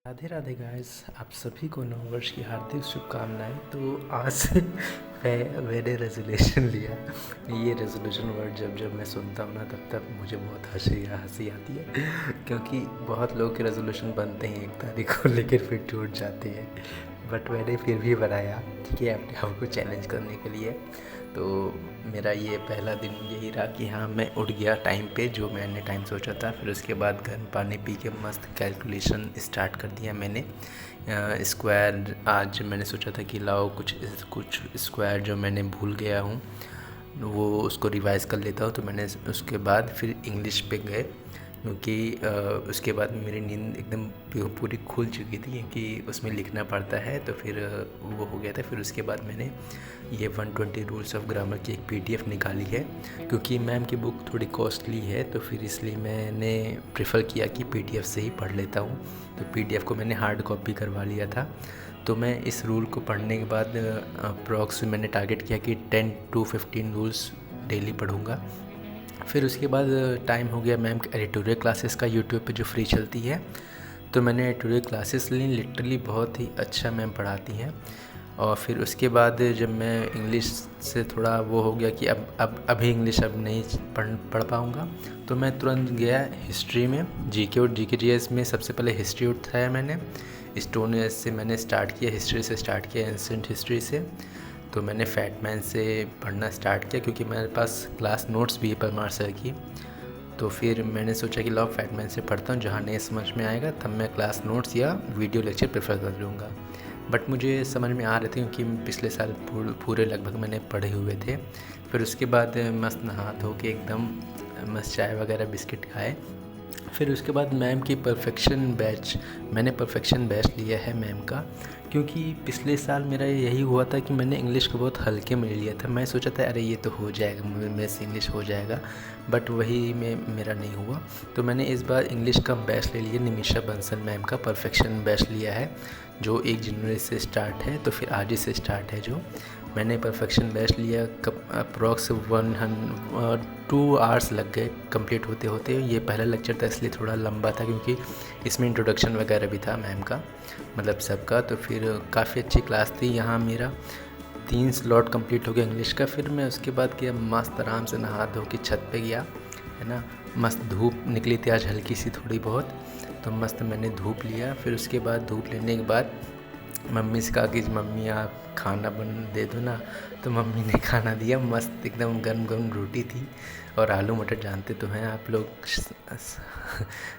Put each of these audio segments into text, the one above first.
Radhe Radhe guys, आप सभी को नववर्ष की हार्दिक शुभकामनाएं। तो आज से मैंने रेजोल्यूशन लिया। ये रेजोल्यूशन वर्ड जब जब मैं सुनता हूँ ना तब मुझे बहुत हंसी आती है क्योंकि बहुत लोग के रेजोल्यूशन बनते हैं 1 तारीख को लेकर फिर टूट जाते हैं। बट मैंने फिर भी बनाया, ठीक है, अपने आप को चैलेंज करने के लिए। तो मेरा ये पहला दिन यही रहा कि हाँ, मैं उठ गया टाइम पे, जो मैंने टाइम सोचा था। फिर उसके बाद गर्म पानी पी के मस्त कैलकुलेशन स्टार्ट कर दिया मैंने। स्क्वायर आज मैंने सोचा था कि लाओ कुछ स्क्वायर जो मैंने भूल गया हूँ वो उसको रिवाइज़ कर लेता हूँ। तो मैंने उसके बाद फिर इंग्लिश पे गए क्योंकि उसके बाद मेरी नींद एकदम पूरी खुल चुकी थी क्योंकि उसमें लिखना पड़ता है। तो फिर वो हो गया था। फिर उसके बाद मैंने ये 120 रूल्स ऑफ ग्रामर की एक पीडीएफ निकाली है क्योंकि मैम की बुक थोड़ी कॉस्टली है, तो फिर इसलिए मैंने प्रेफर किया कि पीडीएफ से ही पढ़ लेता हूँ। तो पीडीएफ को मैंने हार्ड कॉपी करवा लिया था। तो मैं इस रूल को पढ़ने के बाद अप्रॉक्स मैंने टारगेट किया कि 10 to 15 रूल्स डेली पढ़ूँगा। फिर उसके बाद टाइम हो गया मैम के एडिटोरियल क्लासेस का, यूट्यूब पे जो फ्री चलती है। तो मैंने एडिटोरियल क्लासेस ली, लिटरली बहुत ही अच्छा मैम पढ़ाती हैं। और फिर उसके बाद जब मैं इंग्लिश से थोड़ा वो हो गया कि अब अभी इंग्लिश अब नहीं पढ़ पाऊँगा, तो मैं तुरंत गया हिस्ट्री में। जीके और जीकेजीएस में सबसे पहले हिस्ट्री उठाया मैंने। स्टोन एज से मैंने स्टार्ट किया, हिस्ट्री से स्टार्ट किया, एंसेंट हिस्ट्री से। तो मैंने फैटमैन से पढ़ना स्टार्ट किया क्योंकि मेरे पास क्लास नोट्स भी है परमार सर की। तो फिर मैंने सोचा कि लाओ फैटमैन से पढ़ता हूँ, जहाँ नहीं समझ में आएगा तब मैं क्लास नोट्स या वीडियो लेक्चर प्रेफर कर लूँगा। बट मुझे समझ में आ रहे थे क्योंकि पिछले साल पूरे लगभग मैंने पढ़े हुए थे। फिर उसके बाद मस्त नहा धो के एकदम मस्त चाय वगैरह बिस्किट खाए। फिर उसके बाद मैम की मैंने परफेक्शन बैच लिया है मैम का, क्योंकि पिछले साल मेरा यही हुआ था कि मैंने इंग्लिश को बहुत हल्के में ले लिया था। मैं सोचा था अरे ये तो हो जाएगा, मेरे से इंग्लिश हो जाएगा, बट वही मेरा नहीं हुआ। तो मैंने इस बार इंग्लिश का बैच ले लिया, निमिषा बंसल मैम का परफेक्शन बैच लिया है, जो 1 जनवरी से स्टार्ट है। तो फिर आज ही से स्टार्ट है जो मैंने परफेक्शन बैच लिया। अप्रॉक्स 2 आवर्स लग गए कंप्लीट होते होते। ये पहला लेक्चर था इसलिए थोड़ा लंबा था क्योंकि इसमें इंट्रोडक्शन वगैरह भी था मैम का, मतलब सबका। तो फिर काफ़ी अच्छी क्लास थी। यहाँ मेरा 3 स्लॉट कंप्लीट हो गया इंग्लिश का। फिर मैं उसके बाद गया मस्त आराम से नहा धो के छत पे गया, है ना। मस्त धूप निकली थी आज हल्की सी थोड़ी बहुत, तो मस्त मैंने धूप लिया। फिर उसके बाद धूप लेने के बाद मम्मी से कहा कि मम्मी आप खाना बन दे दो ना। तो मम्मी ने खाना दिया, मस्त एकदम गर्म गर्म रोटी थी और आलू मटर। जानते तो हैं आप लोग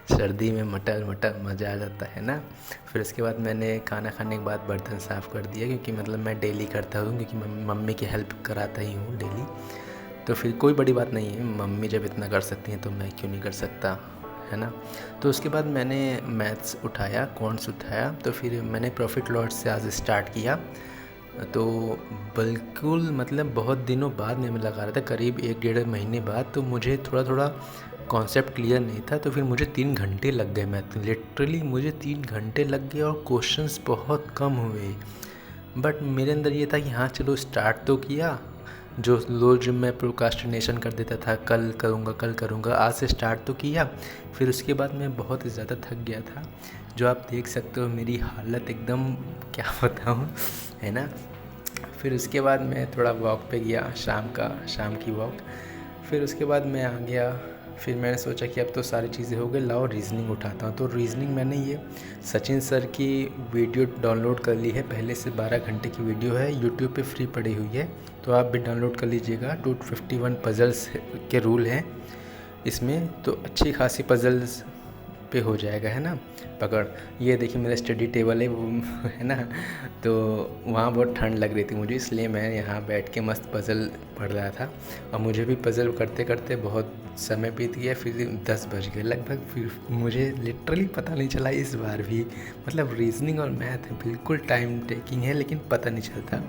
सर्दी में मटर मज़ा आ जाता है ना। फिर उसके बाद मैंने खाना खाने के बाद बर्तन साफ़ कर दिया क्योंकि मतलब मैं डेली करता हूँ, क्योंकि मम्मी की हेल्प कराता ही हूँ डेली। तो फिर कोई बड़ी बात नहीं है, मम्मी जब इतना कर सकती हैं तो मैं क्यों नहीं कर सकता, है ना। तो उसके बाद मैंने मैथ्स उठाया, कॉन्ट्स उठाया। तो फिर मैंने प्रॉफिट लॉस से आज स्टार्ट किया। तो बिल्कुल मतलब बहुत दिनों बाद मैं लगा रहा था, करीब 1-1.5 महीने बाद। तो मुझे थोड़ा कॉन्सेप्ट क्लियर नहीं था, तो फिर मुझे 3 घंटे लग गए मैथ, लिटरली मुझे 3 घंटे लग गए और क्वेश्चंस बहुत कम हुए। बट मेरे अंदर ये था कि हाँ चलो स्टार्ट तो किया। जो मैं प्रोक्रास्टिनेशन कर देता था, कल करूँगा, आज से स्टार्ट तो किया। फिर उसके बाद मैं बहुत ज़्यादा थक गया था, जो आप देख सकते हो मेरी हालत एकदम क्या बताऊँ, है ना। फिर उसके बाद मैं थोड़ा वॉक पे गया, शाम की वॉक। फिर उसके बाद मैं आ गया। फिर मैंने सोचा कि अब तो सारी चीज़ें हो गई, लाओ रीज़निंग उठाता हूँ। तो रीज़निंग मैंने ये सचिन सर की वीडियो डाउनलोड कर ली है, पहले से 12 घंटे की वीडियो है, यूट्यूब पे फ्री पड़ी हुई है, तो आप भी डाउनलोड कर लीजिएगा। 251 पज़ल्स के रूल हैं इसमें, तो अच्छी खासी पज़ल्स पे हो जाएगा, है ना। पकड़, ये देखिए मेरा स्टडी टेबल है वो है ना। तो वहाँ बहुत ठंड लग रही थी मुझे, इसलिए मैं यहाँ बैठ के मस्त पज़ल पढ़ रहा था। और मुझे भी पज़ल करते करते बहुत समय बीत गया, फिर 10 बज गए लगभग। फिर मुझे लिटरली पता नहीं चला इस बार भी, मतलब रीजनिंग और मैथ बिल्कुल टाइम टेकिंग है लेकिन पता नहीं चलता।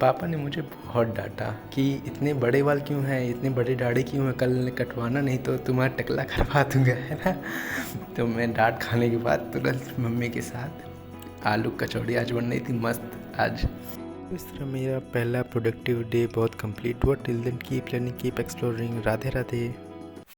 पापा ने मुझे बहुत डांटा कि इतने बड़े बाल क्यों हैं, इतने बड़े दाढ़ी क्यों हैं, कल कटवाना नहीं तो तुम्हारा टकला करवा दूँगा, है ना। तो मैं डांट खाने के बाद तुरंत मम्मी के साथ आलू कचौड़ी आज बन रही थी मस्त आज। इस तरह मेरा पहला प्रोडक्टिव डे बहुत कंप्लीट हुआ। Till then keep learning, keep exploring. Radhe Radhe.